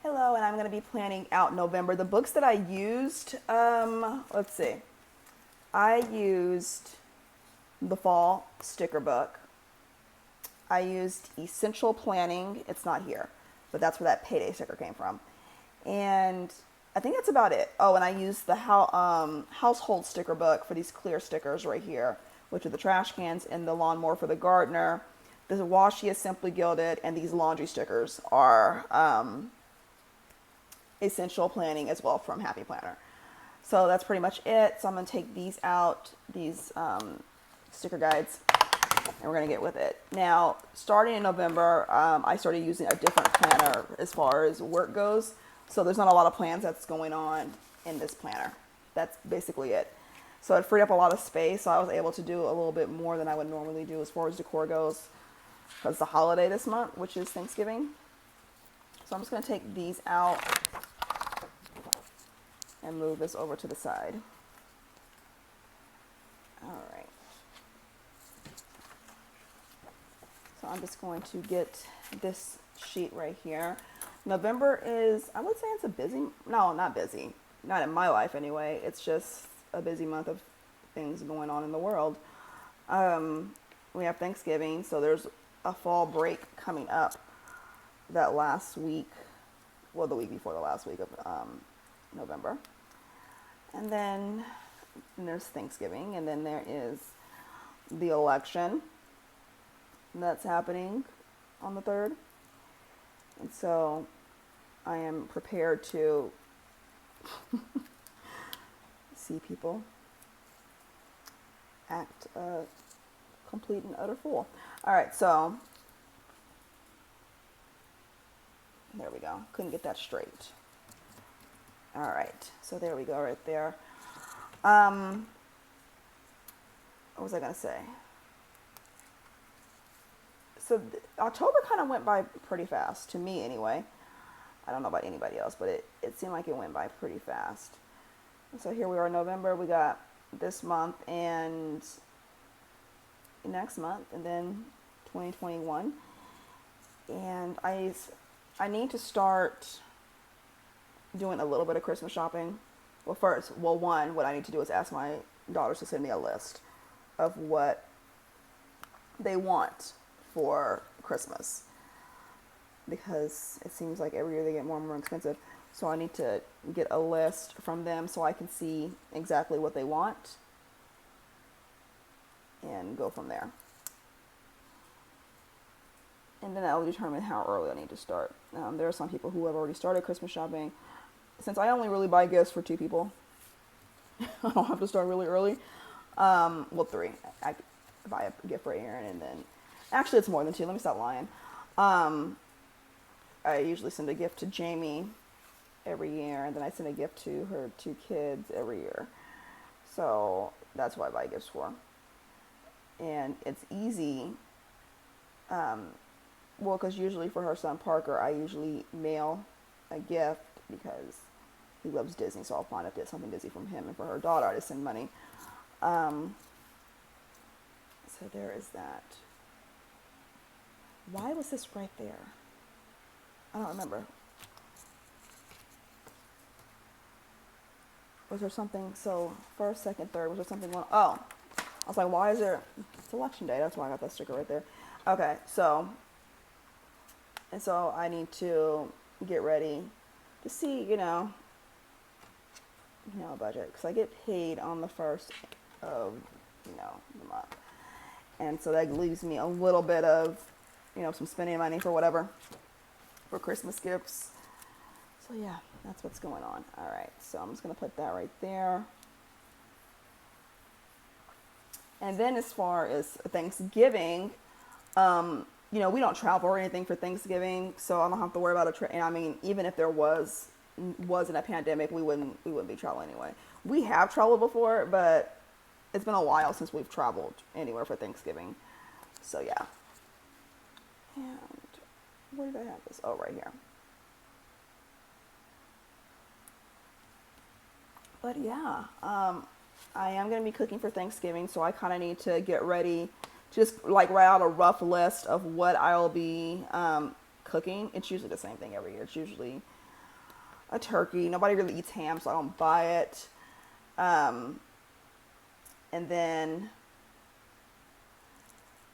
Hello, and I'm going to be planning out November. The books that I used, let's see. I used the fall sticker book. I used Essential Planning. It's not here, but that's where that payday sticker came from. And I think that's about it. Oh, and I used the household sticker book for these clear stickers right here, which are the trash cans and the lawnmower for the gardener. The washi is Simply Gilded, and these laundry stickers are Essential Planning as well from Happy Planner. So that's pretty much it. So I'm going to take these out, these sticker guides, and we're going to get with it. Now, starting in November, I started using a different planner as far as work goes. So there's not a lot of plans that's going on in this planner. That's basically it. So it freed up a lot of space. So I was able to do a little bit more than I would normally do as far as decor goes, because it's a holiday this month, which is Thanksgiving. So I'm just going to take these out and move this over to the side. All right. So I'm just going to get this sheet right here. November is, I would say it's a busy, no, not busy. Not in my life anyway. It's just a busy month of things going on in the world. We have Thanksgiving, so there's a fall break coming up that last week, well, the week before the last week of November. And then there's Thanksgiving, and then there is the election that's happening on the 3rd. And so I am prepared to see people act a complete and utter fool. All right, so there we go. Couldn't get that straight. All right, so there we go right there. What was I going to say? So October kind of went by pretty fast, to me anyway. I don't know about anybody else, but it seemed like it went by pretty fast. And so here we are in November. We got this month and next month, and then 2021. And I need to start doing a little bit of Christmas shopping. One, what I need to do is ask my daughters to send me a list of what they want for Christmas, because it seems like every year they get more and more expensive. So I need to get a list from them so I can see exactly what they want and go from there. And then that will determine how early I need to start. There are some people who have already started Christmas shopping. Since I only really buy gifts for 2 people, I don't have to start really early. Well, 3. I buy a gift for Aaron, and then actually it's more than 2. Let me stop lying. I usually send a gift to Jamie every year, and then I send a gift to her 2 kids every year. So that's what I buy gifts for. And it's easy. Well, because usually for her son Parker, I usually mail a gift because he loves Disney, so I'll find if there's something Disney from him. And for her daughter, I just send money. So there is that. Why was this right there? I don't remember. Was there something, so 1st, 2nd, 3rd, was there something going on? Oh, I was like, why is there, it's election day, that's why I got that sticker right there. Okay, so I need to get ready to see, a budget, because I get paid on the 1st of, the month. And so that leaves me a little bit of, some spending money for whatever, for Christmas gifts. So yeah, that's what's going on. All right, so I'm just going to put that right there. And then as far as Thanksgiving, we don't travel or anything for Thanksgiving, so I don't have to worry about a trip. And I mean, even if there wasn't a pandemic, we wouldn't be traveling anyway. We have traveled before, but it's been a while since we've traveled anywhere for Thanksgiving. So yeah. And where did I have this? Oh, right here. But yeah, I am going to be cooking for Thanksgiving, so I kind of need to get ready, just like write out a rough list of what I'll be cooking. It's usually the same thing every year. It's usually a turkey. Nobody really eats ham, so I don't buy it. And then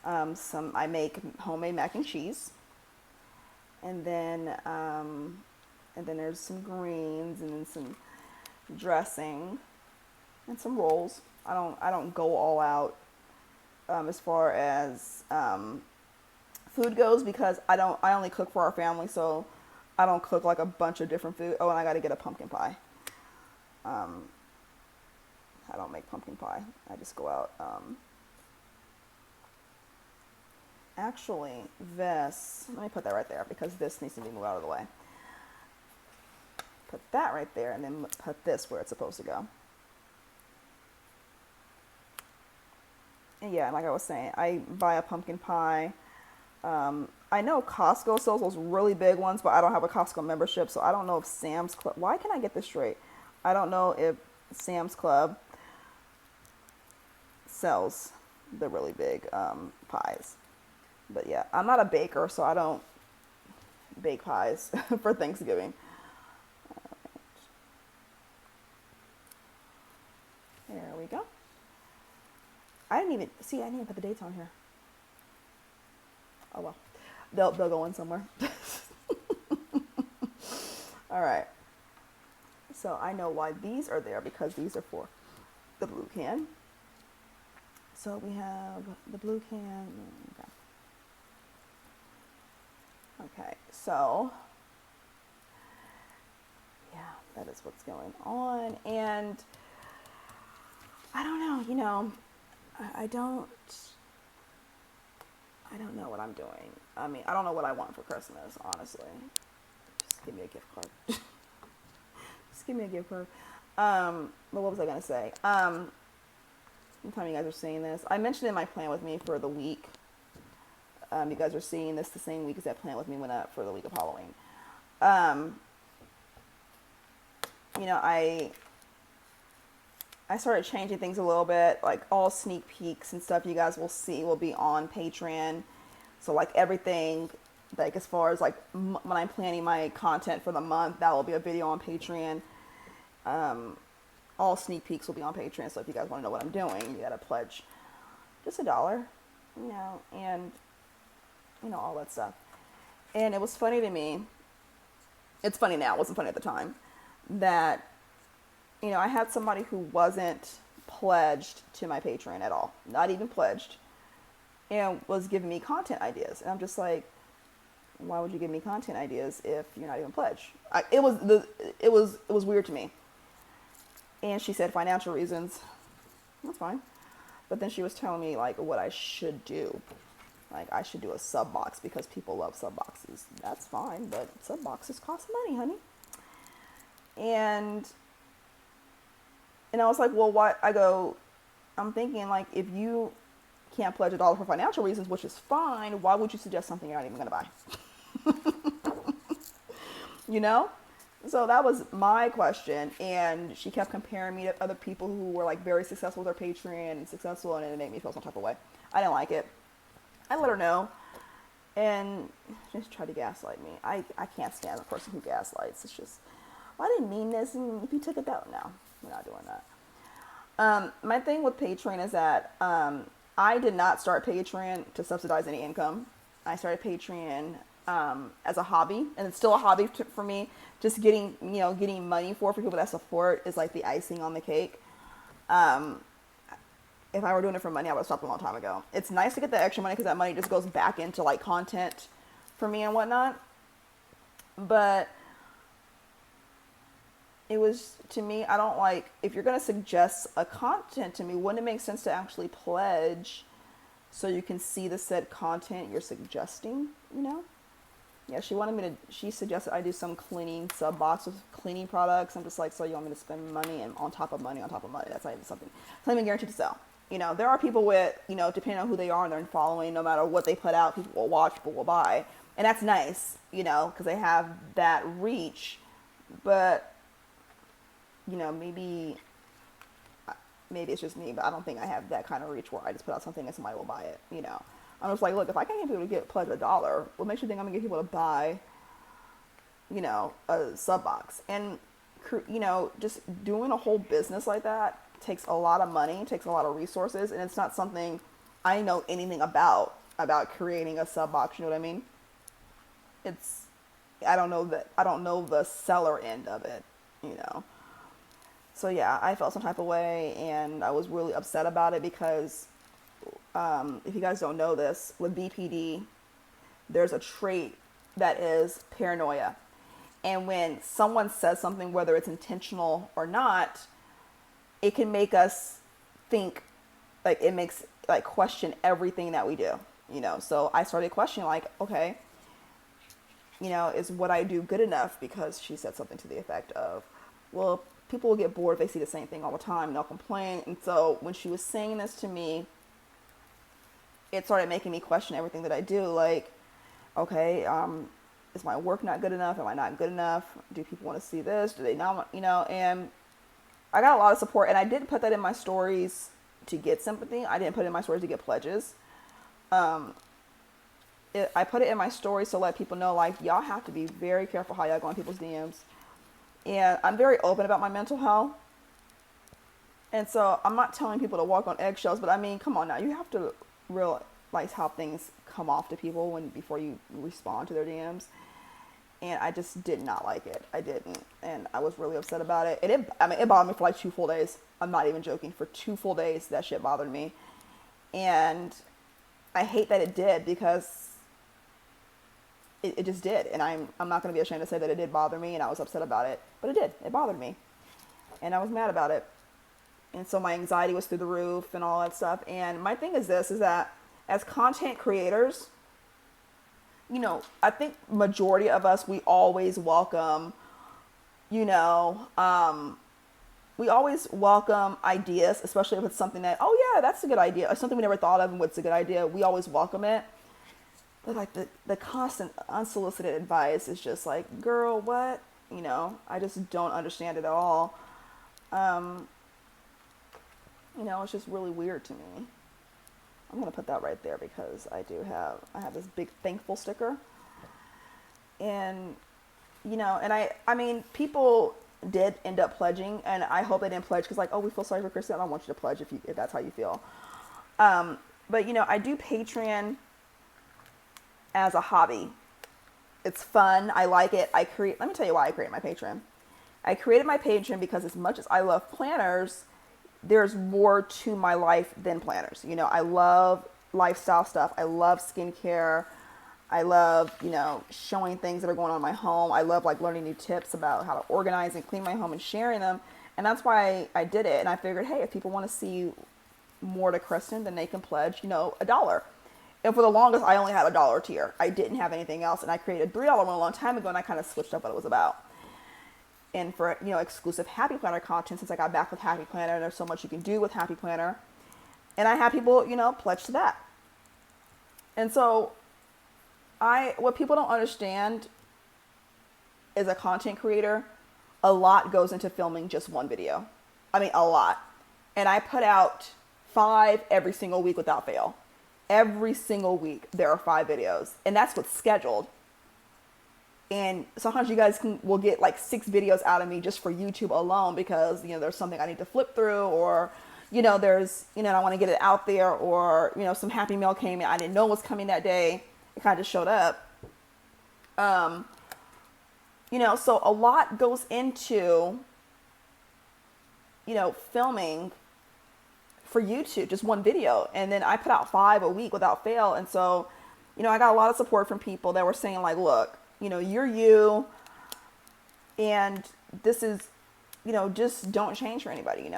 I make homemade mac and cheese. And then there's some greens and then some dressing and some rolls. I don't go all out as far as food goes, because I only cook for our family, so I don't cook like a bunch of different food. Oh, and I got to get a pumpkin pie. I don't make pumpkin pie. I just go out. Actually, this, let me put that right there because this needs to be moved out of the way. Put that right there and then put this where it's supposed to go. And yeah, like I was saying, I buy a pumpkin pie. I know Costco sells those really big ones, but I don't have a Costco membership, so I don't know if Sam's Club, why can I get this straight? I don't know if Sam's Club sells the really big pies. But yeah, I'm not a baker, so I don't bake pies for Thanksgiving. There we go. I didn't even put the dates on here. Oh well. They'll go in somewhere. All right. So I know why these are there, because these are for the blue can. So we have the blue can. Okay, so yeah, that is what's going on. And I don't know, I don't know what I'm doing. I mean, I don't know what I want for Christmas, honestly. Just give me a gift card. Just give me a gift card. But what was I going to say? What time you guys are seeing this? I mentioned in my plan with me for the week. You guys are seeing this the same week as that plan with me went up for the week of Halloween. I started changing things a little bit, like all sneak peeks and stuff you guys will see will be on Patreon. So like everything, like as far as like when I'm planning my content for the month, that will be a video on Patreon. All sneak peeks will be on Patreon. So if you guys want to know what I'm doing, you got to pledge just $1, and all that stuff. And it was funny to me. It's funny now. It wasn't funny at the time that, I had somebody who wasn't pledged to my Patreon at all, not even pledged, and was giving me content ideas. And I'm just like, why would you give me content ideas if you're not even pledged? It was weird to me. And she said financial reasons. That's fine. But then she was telling me like what I should do. Like I should do a sub box because people love sub boxes. That's fine, but sub boxes cost money, honey. And I was like, well, what? I'm thinking like, if you can't pledge $1 for financial reasons, which is fine, why would you suggest something you're not even going to buy? So that was my question. And she kept comparing me to other people who were like very successful with their Patreon and successful, and it made me feel some type of way. I didn't like it. I let her know, and she just tried to gaslight me. I can't stand a person who gaslights. It's just, well, I didn't mean this, and if you took it that, no, we're not doing that. My thing with Patreon is that I did not start Patreon to subsidize any income. I started Patreon as a hobby, and it's still a hobby for me. Just getting money for people that support is like the icing on the cake. If I were doing it for money, I would have stopped a long time ago. It's nice to get the extra money because that money just goes back into like content for me and whatnot. But it was, to me, I don't like, if you're going to suggest a content to me, wouldn't it make sense to actually pledge so you can see the said content you're suggesting, Yeah, she suggested I do some cleaning sub box with cleaning products. I'm just like, so you want me to spend money and on top of money on top of money? That's not even something. It's not even guaranteed to sell. There are people with, depending on who they are and their following, no matter what they put out, people will watch, people will buy. And that's nice, because they have that reach. But, maybe it's just me, but I don't think I have that kind of reach where I just put out something and somebody will buy it, I'm just like, look, if I can't get people to pledge $1, what makes you think I'm going to get people to buy a sub box. And, just doing a whole business like that takes a lot of money, takes a lot of resources, and it's not something I know anything about creating a sub box. You know what I mean? It's, I don't know the seller end of it, you know. So yeah, I felt some type of way, and I was really upset about it because, if you guys don't know this, with BPD, there's a trait that is paranoia. And when someone says something, whether it's intentional or not, it can make us think, like, it makes, like, question everything that we do, you know. So I started questioning, like, okay, is what I do good enough? Because she said something to the effect of, well, people will get bored if they see the same thing all the time and they'll complain. And so when she was saying this to me, it started making me question everything that I do. Like, okay, is my work not good enough? Am I not good enough? Do people want to see this? Do they not want, and I got a lot of support, and I did put that in my stories to get sympathy. I didn't put it in my stories to get pledges. I put it in my stories to let people know, like, y'all have to be very careful how y'all go in people's DMs. And I'm very open about my mental health. And so I'm not telling people to walk on eggshells, but I mean, come on now. You have to realize how things come off to people before you respond to their DMs. And I just did not like it. I didn't. And I was really upset about it. It bothered me for like 2 full days. I'm not even joking. For 2 full days, that shit bothered me. And I hate that it did, because it just did. And I'm not going to be ashamed to say that it did bother me, and I was upset about it. But it did. It bothered me. And I was mad about it. And so my anxiety was through the roof and all that stuff. And my thing is this, is that as content creators, I think majority of us, we always welcome, we always welcome ideas, especially if it's something that, oh yeah, that's a good idea, or something we never thought of and what's a good idea. We always welcome it. But like the constant unsolicited advice is just like, girl, what? I just don't understand it at all. It's just really weird to me. I'm going to put that right there because I have this big thankful sticker. And, and I mean, people did end up pledging, and I hope they didn't pledge because, like, oh, we feel sorry for Kristen. I don't want you to pledge if that's how you feel. But, I do Patreon as a hobby. It's fun. I like it. Let me tell you why I created my Patreon. I created my Patreon because as much as I love planners, there's more to my life than planners. I love lifestyle stuff. I love skincare. I love, showing things that are going on in my home. I love, like, learning new tips about how to organize and clean my home and sharing them. And that's why I did it. And I figured, hey, if people want to see more to Kristen, then they can pledge, $1. And for the longest, I only had $1 tier. I didn't have anything else. And I created a $3 one a long time ago, and I kind of switched up what it was about. And for, exclusive Happy Planner content, since I got back with Happy Planner, there's so much you can do with Happy Planner. And I had people, pledge to that. And so what people don't understand as a content creator, a lot goes into filming just one video. I mean, a lot. And I put out 5 every single week without fail. Every single week, there are 5 videos. And that's what's scheduled. And sometimes you guys will get like 6 videos out of me just for YouTube alone because, there's something I need to flip through, or, there's, I want to get it out there, or, some happy mail came in. I didn't know it was coming that day. It kind of just showed up. So a lot goes into, filming for YouTube, just one video. And then I put out 5 a week without fail. And so, I got a lot of support from people that were saying, like, look, you're you, and this is, just don't change for anybody,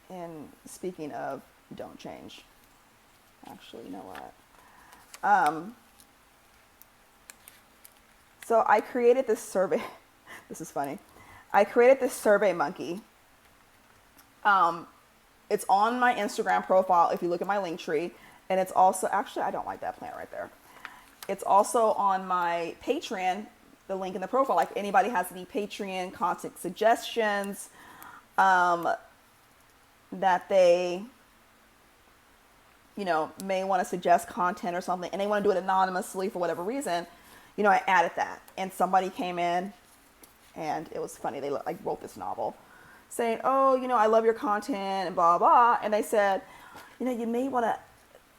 And speaking of don't change, actually, you know what? So I created this survey. This is funny. I created this survey monkey. It's on my Instagram profile if you look at my link tree. And it's also, actually, I don't like that plant right there. It's also on my Patreon, the link in the profile. Like, anybody has any Patreon content suggestions that they may want to suggest content or something, and they want to do it anonymously for whatever reason, I added that. And somebody came in, and it was funny. They like wrote this novel saying, oh, I love your content and blah, blah. And they said, you may want to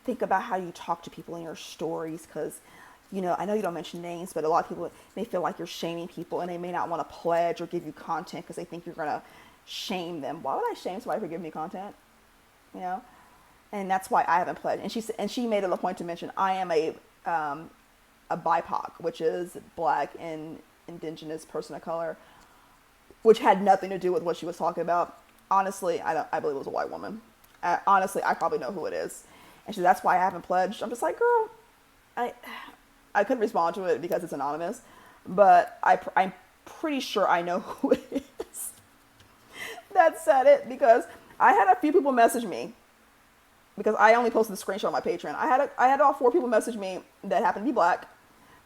think about how you talk to people in your stories, because, I know you don't mention names, but a lot of people may feel like you're shaming people, and they may not want to pledge or give you content because they think you're going to shame them. Why would I shame somebody for giving me content? And that's why I haven't pledged. And she made it a point to mention I am a BIPOC, which is Black and Indigenous person of color, which had nothing to do with what she was talking about. Honestly, I believe it was a white woman. Honestly, I probably know who it is. And she said, that's why I haven't pledged. I'm just like, girl, I couldn't respond to it because it's anonymous, but I'm pretty sure I know who it is that said it, because I had a few people message me, because I only posted the screenshot on my Patreon. I had all 4 people message me that happened to be Black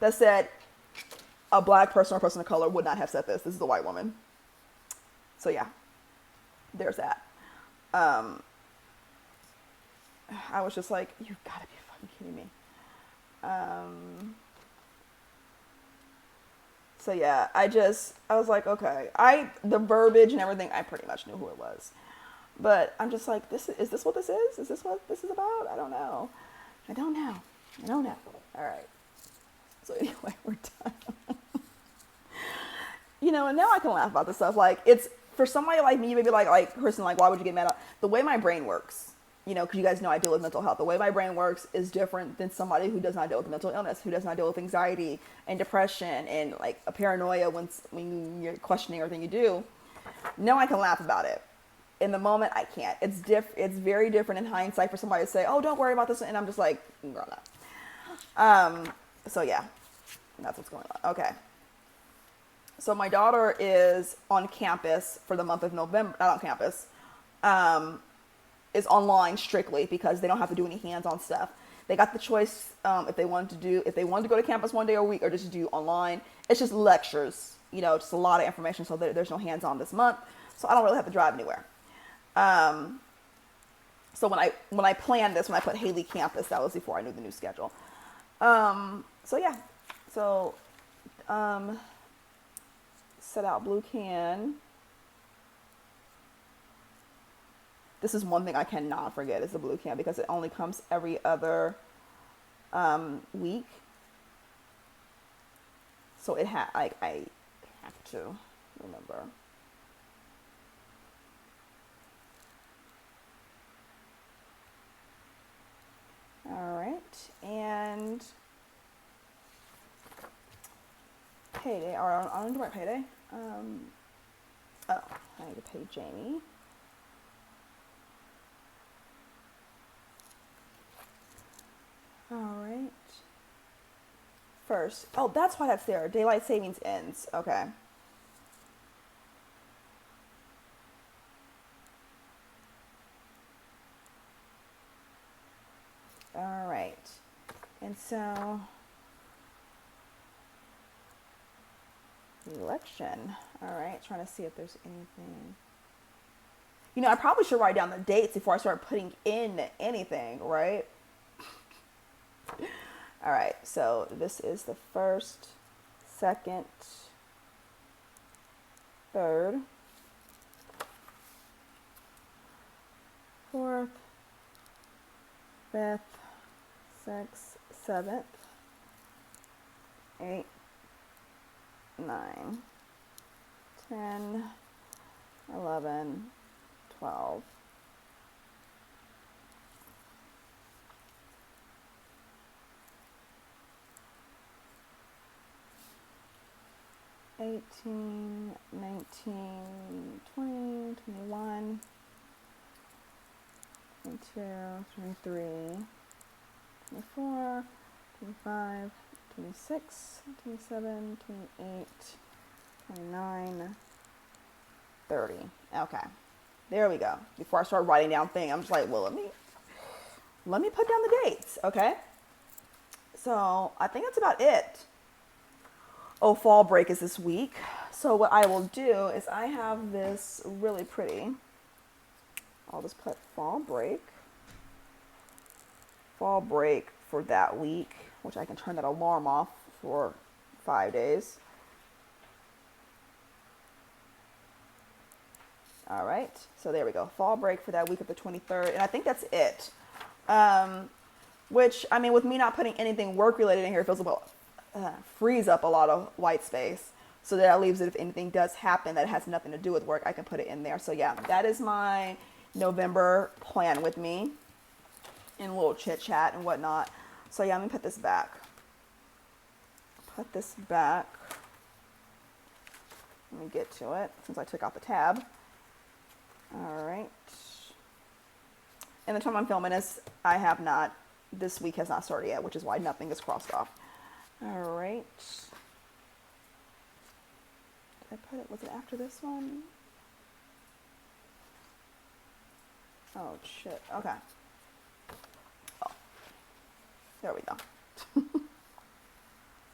that said a Black person or person of color would not have said this. This is a white woman. So yeah, there's that. I was just like, you gotta be fucking kidding me. So yeah, I was like, okay, the verbiage and everything, I pretty much knew who it was. But I'm just like, is this what this is? Is this what this is about? I don't know. All right. So anyway, we're done. And now I can laugh about this stuff. Like, it's, for somebody like me, maybe like Kristen, like, why would you get mad at the way my brain works? Because you guys know I deal with mental health. The way my brain works is different than somebody who does not deal with mental illness, who does not deal with anxiety and depression and like a paranoia when you're questioning everything you do. Now I can laugh about it. In the moment, I can't. It's very different in hindsight for somebody to say, oh, don't worry about this. And I'm just like, girl, no. So yeah, that's what's going on. Okay. So my daughter is on campus for the month of November, not on campus, is online strictly because they don't have to do any hands-on stuff. They got the choice if they wanted to go to campus one day a week or just do online. It's just lectures, just a lot of information. So there's no hands-on this month. So I don't really have to drive anywhere. So when I planned this, when I put Haley campus, that was before I knew the new schedule. So yeah, set out blue can. This is one thing I cannot forget is the blue can, because it only comes every other week. So I have to remember. All right, and payday. Or I don't do my payday. I need to pay Jamie. All right. First, oh, that's why that's there. Daylight savings ends. Okay. All right. And so, election. All right. Trying to see if there's anything. I probably should write down the dates before I start putting in anything, right? All right. So this is the 1st, 2nd, 3rd, 4th, 5th, 6th, 7th, 8th, 9, 10, 11, 12, 18, 19, 20, 21, 22, 23, 24, 25, 26, 27, 28, 29, 30. Okay. There we go. Before I start writing down things, I'm just like, well, let me put down the dates, okay? So I think that's about it. Oh, fall break is this week. So what I will do is I have this really pretty. I'll just put fall break. fall break for that week, which I can turn that alarm off for 5 days. All right, so there we go. Fall break for that week of the 23rd, and I think that's it. Which, I mean, with me not putting anything work-related in here, it feels about frees up a lot of white space. So that leaves it, if anything does happen that has nothing to do with work, I can put it in there. So yeah, that is my November plan with me, and a little chit-chat and whatnot. So yeah, let me put this back. Put this back. Let me get to it, since I took out the tab. All right. And the time I'm filming this, this week has not started yet, which is why nothing is crossed off. All right. Did I put it, was it after this one? Oh, shit. Okay. Oh. There we go.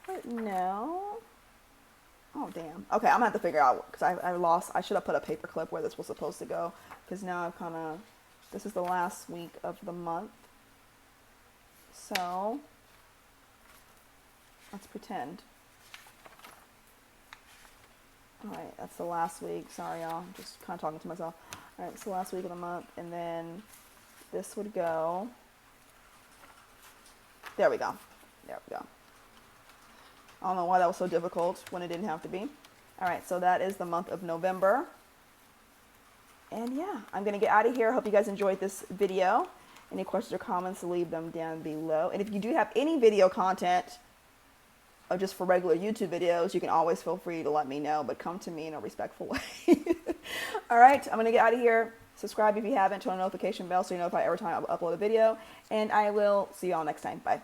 But no. Oh, damn. Okay, I'm gonna have to figure out, because I should have put a paper clip where this was supposed to go, because now I've kind of, this is the last week of the month. So, let's pretend. All right, that's the last week. Sorry, y'all. I'm just kind of talking to myself. All right, it's the last week of the month, and then this would go. There we go. There we go. I don't know why that was so difficult when it didn't have to be. All right, so that is the month of November. And yeah, I'm going to get out of here. I hope you guys enjoyed this video. Any questions or comments, leave them down below. And if you do have any video content, or just for regular YouTube videos, you can always feel free to let me know, but come to me in a respectful way. All right, I'm going to get out of here. Subscribe if you haven't, turn on the notification bell so you know if I every time I upload a video. And I will see you all next time. Bye.